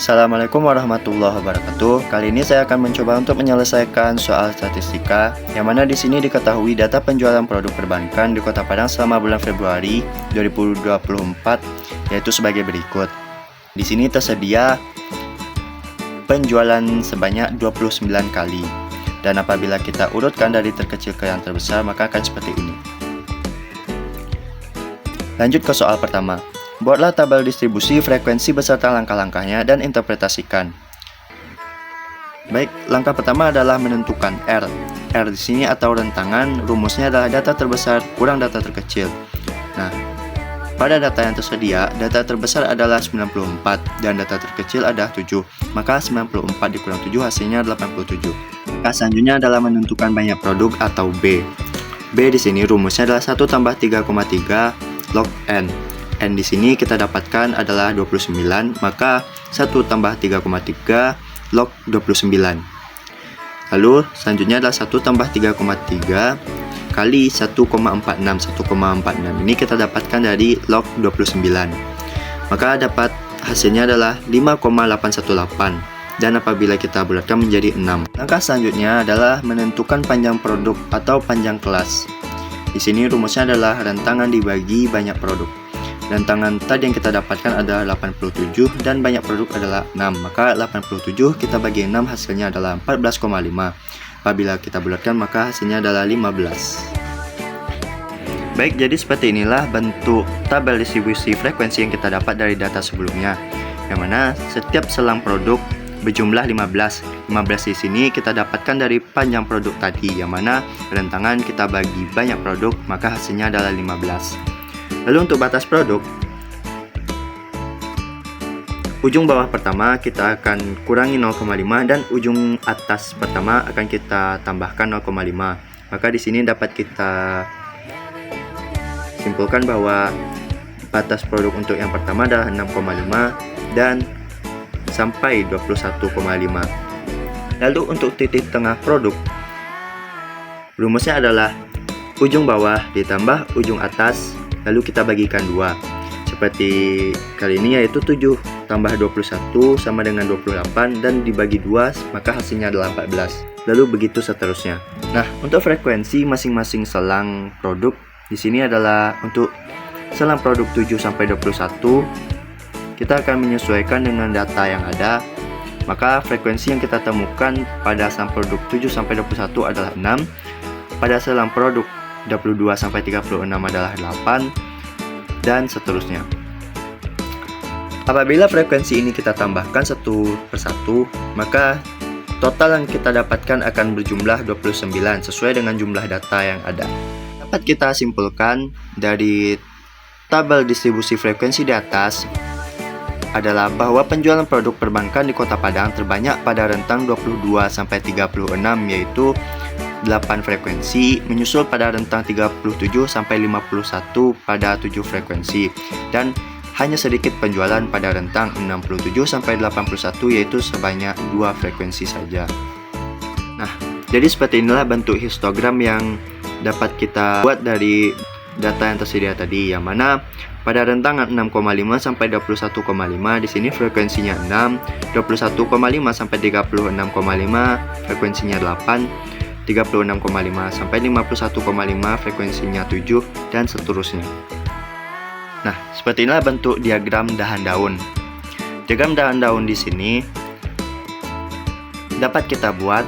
Assalamualaikum warahmatullahi wabarakatuh. Kali ini saya akan mencoba untuk menyelesaikan soal statistika, yang mana di sini diketahui data penjualan produk perbankan di Kota Padang selama bulan Februari 2024, yaitu sebagai berikut. Di sini tersedia penjualan sebanyak 29 kali. Dan apabila kita urutkan dari terkecil ke yang terbesar, maka akan seperti ini. Lanjut ke soal pertama. Buatlah tabel distribusi frekuensi beserta langkah-langkahnya dan interpretasikan. Baik, langkah pertama adalah menentukan R. R di sini atau rentangan, rumusnya adalah data terbesar kurang data terkecil. Nah, pada data yang tersedia, data terbesar adalah 94 dan data terkecil adalah 7. Maka 94 dikurang 7 hasilnya 87. Langkah selanjutnya adalah menentukan banyak produk atau B. B di sini rumusnya adalah 1 tambah 3,3 log N. N di sini kita dapatkan adalah 29, maka 1 tambah 3,3 log 29. Lalu selanjutnya adalah 1 tambah 3,3 kali 1,46. 1,46 ini kita dapatkan dari log 29. Maka dapat hasilnya adalah 5,818 dan apabila kita bulatkan menjadi 6. Langkah selanjutnya adalah menentukan panjang produk atau panjang kelas. Di sini rumusnya adalah rentangan dibagi banyak produk. Rentangan tadi yang kita dapatkan adalah 87 dan banyak produk adalah 6. Maka 87 kita bagi 6 hasilnya adalah 14,5. Apabila kita bulatkan maka hasilnya adalah 15. Baik, jadi seperti inilah bentuk tabel distribusi frekuensi yang kita dapat dari data sebelumnya. Yang mana setiap selang produk berjumlah 15. 15 di sini kita dapatkan dari panjang produk tadi, yang mana rentangan kita bagi banyak produk maka hasilnya adalah 15. Lalu untuk batas produk, ujung bawah pertama kita akan kurangi 0,5 dan ujung atas pertama akan kita tambahkan 0,5. Maka di sini dapat kita simpulkan bahwa batas produk untuk yang pertama adalah 6,5 dan sampai 21,5. Lalu untuk titik tengah produk, rumusnya adalah ujung bawah ditambah ujung atas, lalu kita bagikan 2. Seperti kali ini yaitu 7 tambah 21 sama dengan 28 dan dibagi 2 maka hasilnya adalah 14. Lalu begitu seterusnya. Nah, untuk frekuensi masing-masing selang produk di sini adalah untuk selang produk 7 sampai 21 kita akan menyesuaikan dengan data yang ada. Maka frekuensi yang kita temukan pada selang produk 7 sampai 21 adalah 6. Pada selang produk 22 sampai 36 adalah 8 dan seterusnya. Apabila frekuensi ini kita tambahkan satu persatu, maka total yang kita dapatkan akan berjumlah 29 sesuai dengan jumlah data yang ada. Dapat kita simpulkan dari tabel distribusi frekuensi di atas adalah bahwa penjualan produk perbankan di Kota Padang terbanyak pada rentang 22 sampai 36 yaitu 8 frekuensi, menyusul pada rentang 37 sampai 51 pada 7 frekuensi, dan hanya sedikit penjualan pada rentang 67 sampai 81 yaitu sebanyak 2 frekuensi saja. Nah, jadi seperti inilah bentuk histogram yang dapat kita buat dari data yang tersedia tadi, yang mana pada rentang 6,5 sampai 21,5 di sini frekuensinya 6, 21,5 sampai 36,5 frekuensinya 8, 36,5 sampai 51,5 frekuensinya 7 dan seterusnya. Nah, seperti inilah bentuk diagram dahan daun. Diagram dahan daun di sini dapat kita buat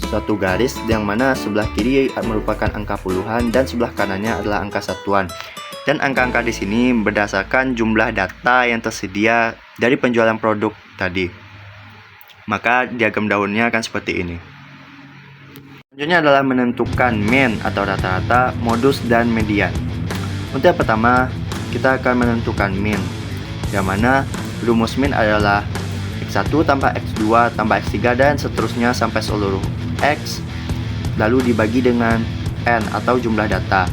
satu garis yang mana sebelah kiri merupakan angka puluhan dan sebelah kanannya adalah angka satuan. Dan angka-angka di sini berdasarkan jumlah data yang tersedia dari penjualan produk tadi. Maka diagram daunnya akan seperti ini. Selanjutnya adalah menentukan mean atau rata-rata, modus, dan median. Untuk yang pertama, kita akan menentukan mean, yang mana rumus mean adalah X1 tambah X2 tambah X3 dan seterusnya sampai seluruh X, lalu dibagi dengan N atau jumlah data.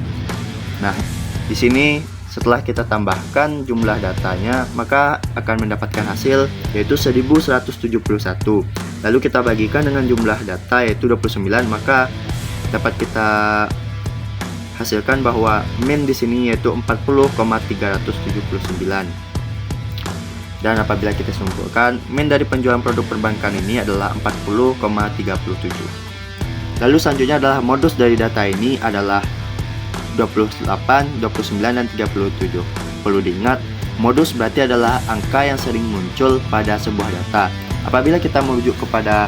Nah, di sini setelah kita tambahkan jumlah datanya, maka akan mendapatkan hasil yaitu 1171. Lalu kita bagikan dengan jumlah data yaitu 29, maka dapat kita hasilkan bahwa min di sini yaitu 40,379. Dan apabila kita simpulkan, min dari penjualan produk perbankan ini adalah 40,37. Lalu selanjutnya adalah modus dari data ini adalah 28, 29, dan 37. Perlu diingat, modus berarti adalah angka yang sering muncul pada sebuah data. Apabila kita merujuk kepada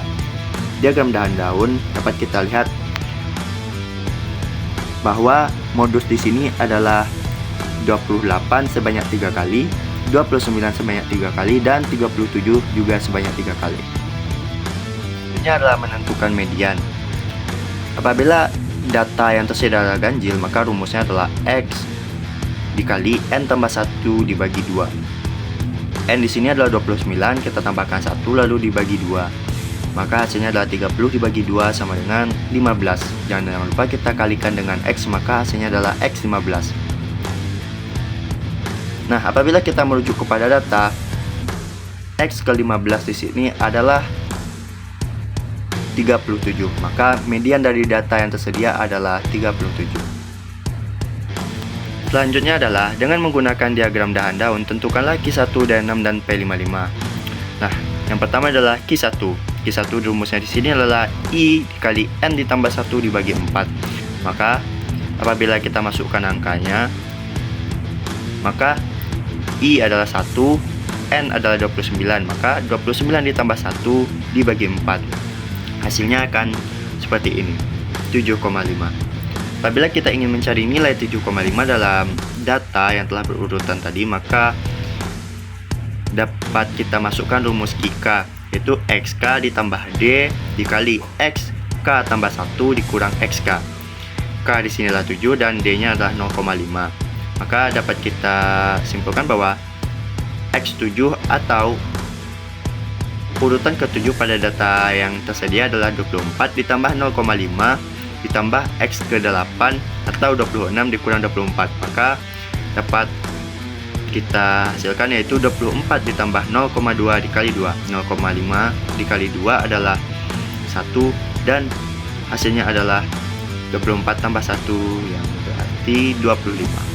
diagram dahan-daun, dapat kita lihat bahwa modus di sini adalah 28 sebanyak 3 kali, 29 sebanyak 3 kali, dan 37 juga sebanyak 3 kali. Ini adalah menentukan median. Apabila data yang tersedia adalah ganjil, maka rumusnya adalah X dikali N tambah 1 dibagi 2. N di sini adalah 29, kita tambahkan 1 lalu dibagi 2. Maka hasilnya adalah 30 dibagi 2 sama dengan 15. Jangan lupa kita kalikan dengan X, maka hasilnya adalah X 15. Nah, apabila kita merujuk kepada data, X ke 15 di sini adalah 37, maka median dari data yang tersedia adalah 37. Selanjutnya adalah dengan menggunakan diagram dahan-daun, tentukanlah Q1, D6, dan P55. Nah, yang pertama adalah Q1. Q1 rumusnya di sini adalah I dikali N ditambah 1 dibagi 4. Maka apabila kita masukkan angkanya, maka I adalah 1, N adalah 29, maka 29 ditambah 1 dibagi 4. Hasilnya akan seperti ini, 7,5. Apabila kita ingin mencari nilai 7,5 dalam data yang telah berurutan tadi, maka dapat kita masukkan rumus QK, yaitu XK ditambah D dikali XK tambah 1 dikurang XK. K di sini adalah 7 dan D-nya adalah 0,5. Maka dapat kita simpulkan bahwa X7 atau urutan ke-7 pada data yang tersedia adalah 24 ditambah 0,5 ditambah X ke-8 atau 26 dikurang 24. Maka dapat kita hasilkan yaitu 24 ditambah 0,2 dikali 2. 0,5 dikali 2 adalah 1 dan hasilnya adalah 24 tambah 1 yang berarti 25.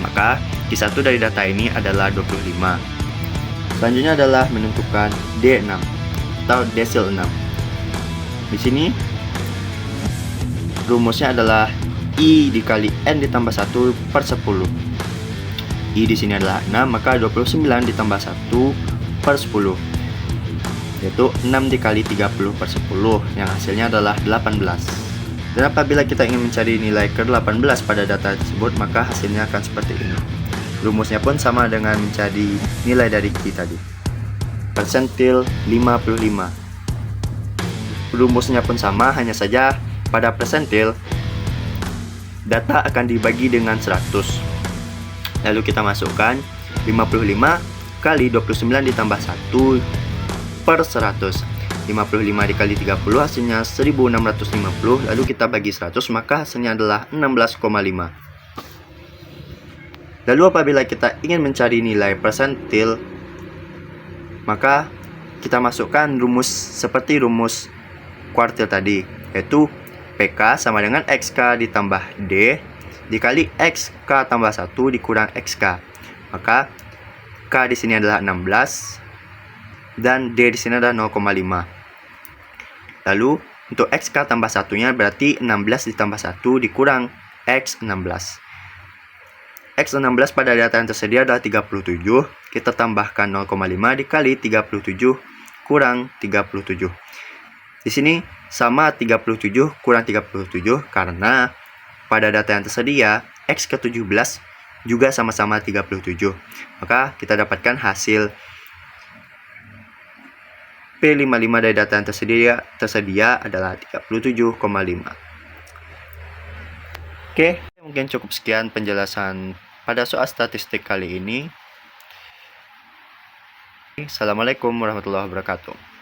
Maka Q1 dari data ini adalah 25. Selanjutnya adalah menentukan D6 atau desil 6. Di sini rumusnya adalah I dikali N ditambah 1 per 10. I di sini adalah 6, maka 29 ditambah 1 per 10, yaitu 6 dikali 30 per 10, yang hasilnya adalah 18. Dan apabila kita ingin mencari nilai ke-18 pada data tersebut, maka hasilnya akan seperti ini. Rumusnya pun sama dengan mencari nilai dari Q tadi. Persentil 55. Rumusnya pun sama, hanya saja pada persentil data akan dibagi dengan 100. Lalu kita masukkan 55 kali 29 ditambah 1 per 100. 55 dikali 30 hasilnya 1650, lalu kita bagi 100, maka hasilnya adalah 16,5. Lalu apabila kita ingin mencari nilai persentil, maka kita masukkan rumus seperti rumus kuartil tadi, yaitu PK sama dengan XK ditambah D dikali XK tambah 1 dikurang XK. Maka K di sini adalah 16 dan D di sini adalah 0,5. Lalu untuk XK tambah 1-nya berarti 16 ditambah 1 dikurang X16. X16 pada data yang tersedia adalah 37. Kita tambahkan 0,5 dikali 37 kurang 37. Di sini sama 37 kurang 37 karena pada data yang tersedia X ke-17 juga sama-sama 37. Maka kita dapatkan hasil P55 dari data yang tersedia adalah 37,5. Oke, mungkin cukup sekian penjelasan pada soal statistik kali ini. Assalamualaikum warahmatullahi wabarakatuh.